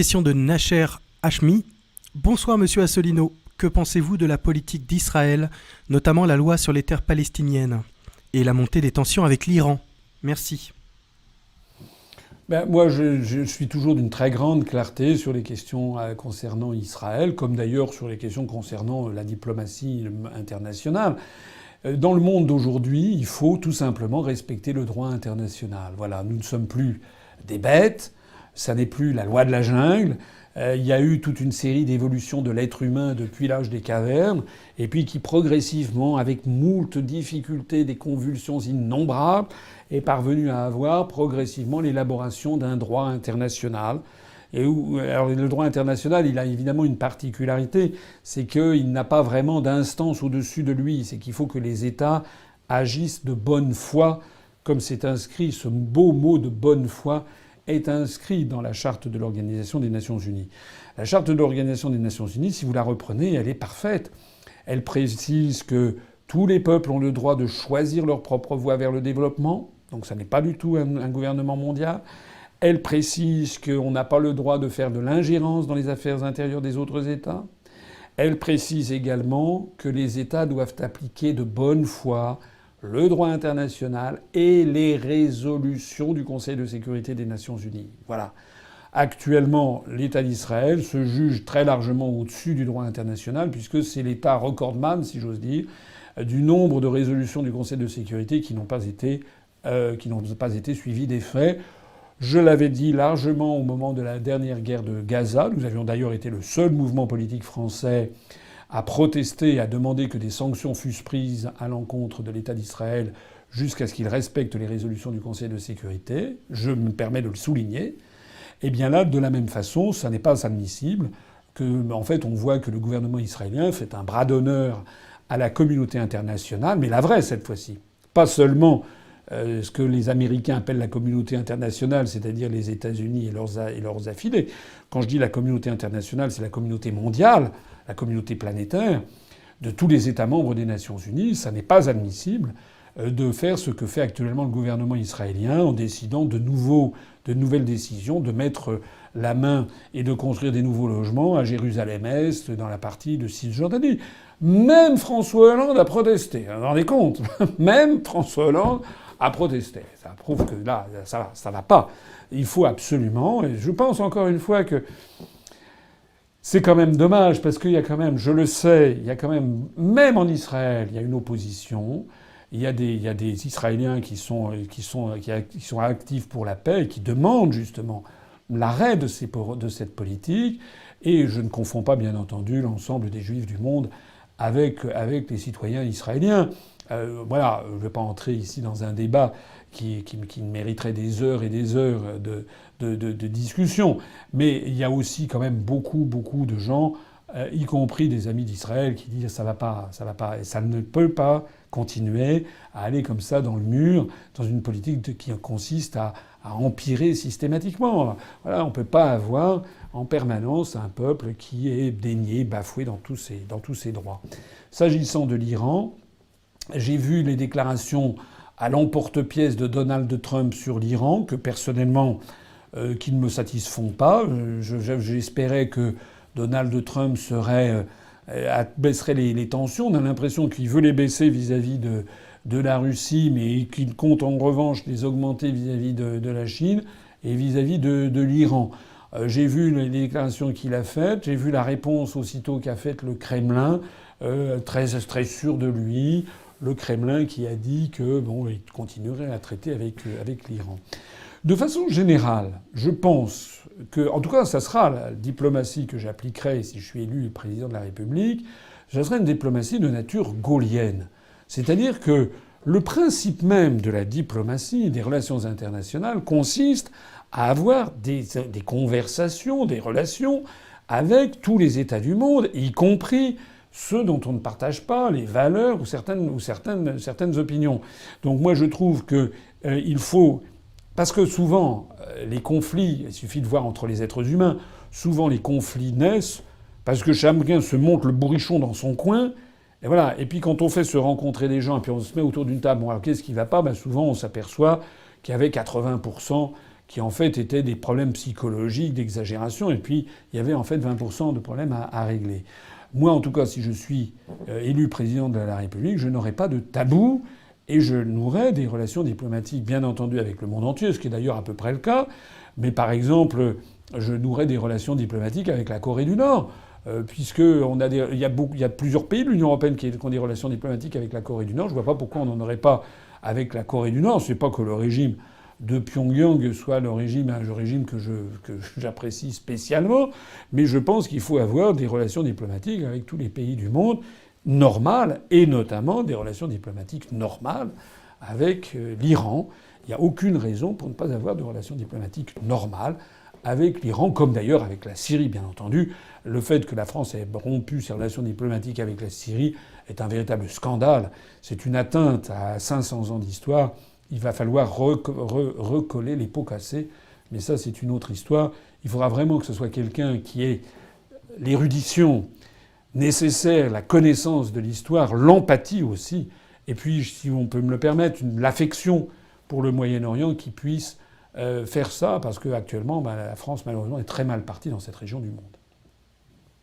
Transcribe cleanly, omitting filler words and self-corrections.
question de Nacher Hashmi. Bonsoir Monsieur Asselineau. Que pensez-vous de la politique d'Israël, notamment la loi sur les terres palestiniennes et la montée des tensions avec l'Iran? Merci. Moi, je suis toujours d'une très grande clarté sur les questions concernant Israël, comme d'ailleurs sur les questions concernant la diplomatie internationale. Dans le monde d'aujourd'hui, il faut tout simplement respecter le droit international. Voilà, nous ne sommes plus des bêtes, ça n'est plus la loi de la jungle. Il y a eu toute une série d'évolutions de l'être humain depuis l'âge des cavernes, et puis qui progressivement, avec moult difficultés, des convulsions innombrables, est parvenu à avoir progressivement l'élaboration d'un droit international. Alors le droit international, il a évidemment une particularité, c'est qu'il n'a pas vraiment d'instance au-dessus de lui. C'est qu'il faut que les États agissent de bonne foi, comme c'est inscrit, ce beau mot de bonne foi est inscrit dans la charte de l'Organisation des Nations Unies. La charte de l'Organisation des Nations Unies, si vous la reprenez, elle est parfaite. Elle précise que tous les peuples ont le droit de choisir leur propre voie vers le développement. Donc ça n'est pas du tout un gouvernement mondial. Elle précise qu'on n'a pas le droit de faire de l'ingérence dans les affaires intérieures des autres États. Elle précise également que les États doivent appliquer de bonne foi le droit international et les résolutions du Conseil de sécurité des Nations Unies. Voilà. Actuellement, l'État d'Israël se juge très largement au-dessus du droit international, puisque c'est l'État recordman, si j'ose dire, du nombre de résolutions du Conseil de sécurité qui n'ont pas été suivies des faits. Je l'avais dit largement au moment de la dernière guerre de Gaza. Nous avions d'ailleurs été le seul mouvement politique français à protester et à demander que des sanctions fussent prises à l'encontre de l'État d'Israël jusqu'à ce qu'il respecte les résolutions du Conseil de sécurité. Je me permets de le souligner. Eh bien là, de la même façon, ça n'est pas admissible en fait, on voit que le gouvernement israélien fait un bras d'honneur à la communauté internationale, mais la vraie cette fois-ci. Pas seulement ce que les Américains appellent la communauté internationale, c'est-à-dire les États-Unis et leurs affiliés. Quand je dis la communauté internationale, c'est la communauté mondiale, la communauté planétaire, de tous les États membres des Nations Unies. Ça n'est pas admissible de faire ce que fait actuellement le gouvernement israélien en décidant de nouvelles décisions, de mettre la main et de construire des nouveaux logements à Jérusalem-Est, dans la partie de Cisjordanie. Même François Hollande a protesté. Vous vous rendez compte ? Même François Hollande a protesté. Ça prouve que là, ça va pas. Il faut absolument, et je pense encore une fois que c'est quand même dommage, parce qu'il y a quand même, je le sais, il y a quand même en Israël, il y a une opposition. Il y a des Israéliens qui sont actifs pour la paix et qui demandent justement l'arrêt de cette politique. Et je ne confonds pas, bien entendu, l'ensemble des Juifs du monde avec les citoyens israéliens. Voilà, je ne vais pas entrer ici dans un débat qui mériterait des heures et des heures de discussion. Mais il y a aussi quand même beaucoup de gens, y compris des amis d'Israël, qui disent ça va pas, et ça ne peut pas continuer à aller comme ça dans le mur, dans une politique qui consiste à empirer systématiquement. Voilà, on peut pas avoir en permanence un peuple qui est dénié, bafoué dans tous ses droits. S'agissant de l'Iran, j'ai vu les déclarations à l'emporte-pièce de Donald Trump sur l'Iran, que personnellement, qui ne me satisfont pas. J'espérais que Donald Trump baisserait les tensions. On a l'impression qu'il veut les baisser vis-à-vis de la Russie, mais qu'il compte en revanche les augmenter vis-à-vis de la Chine et vis-à-vis de l'Iran. J'ai vu les déclarations qu'il a faites, j'ai vu la réponse aussitôt qu'a faite le Kremlin, très sûr de lui. Le Kremlin qui a dit que il continuerait à traiter avec l'Iran. De façon générale, je pense que, en tout cas, ça sera la diplomatie que j'appliquerai si je suis élu président de la République. Ça sera une diplomatie de nature gaullienne. C'est-à-dire que le principe même de la diplomatie, des relations internationales, consiste à avoir des conversations, des relations avec tous les États du monde, y compris ceux dont on ne partage pas les valeurs ou certaines opinions. Donc moi je trouve que il faut, parce que souvent les conflits, il suffit de voir entre les êtres humains, souvent les conflits naissent parce que chacun se monte le bourrichon dans son coin. Et voilà. Et puis quand on fait se rencontrer des gens et puis on se met autour d'une table, bon alors qu'est-ce qui va pas ? Souvent on s'aperçoit qu'il y avait 80% qui en fait étaient des problèmes psychologiques, d'exagération, et puis il y avait en fait 20% de problèmes à régler. Moi, en tout cas, si je suis élu président de la République, je n'aurai pas de tabou et je nouerai des relations diplomatiques, bien entendu, avec le monde entier, ce qui est d'ailleurs à peu près le cas. Mais par exemple, je nouerai des relations diplomatiques avec la Corée du Nord, puisque il y a plusieurs pays de l'Union européenne qui ont des relations diplomatiques avec la Corée du Nord. Je ne vois pas pourquoi on n'en aurait pas avec la Corée du Nord. C'est pas que le régime de Pyongyang soit un régime que j'apprécie spécialement, mais je pense qu'il faut avoir des relations diplomatiques avec tous les pays du monde normales, et notamment des relations diplomatiques normales avec l'Iran. Il n'y a aucune raison pour ne pas avoir de relations diplomatiques normales avec l'Iran, comme d'ailleurs avec la Syrie, bien entendu. Le fait que la France ait rompu ses relations diplomatiques avec la Syrie est un véritable scandale. C'est une atteinte à 500 ans d'histoire. Il va falloir recoller les pots cassés. Mais ça, c'est une autre histoire. Il faudra vraiment que ce soit quelqu'un qui ait l'érudition nécessaire, la connaissance de l'histoire, l'empathie aussi. Et puis, si on peut me le permettre, l'affection pour le Moyen-Orient qui puisse faire ça. Parce qu'actuellement, la France, malheureusement, est très mal partie dans cette région du monde.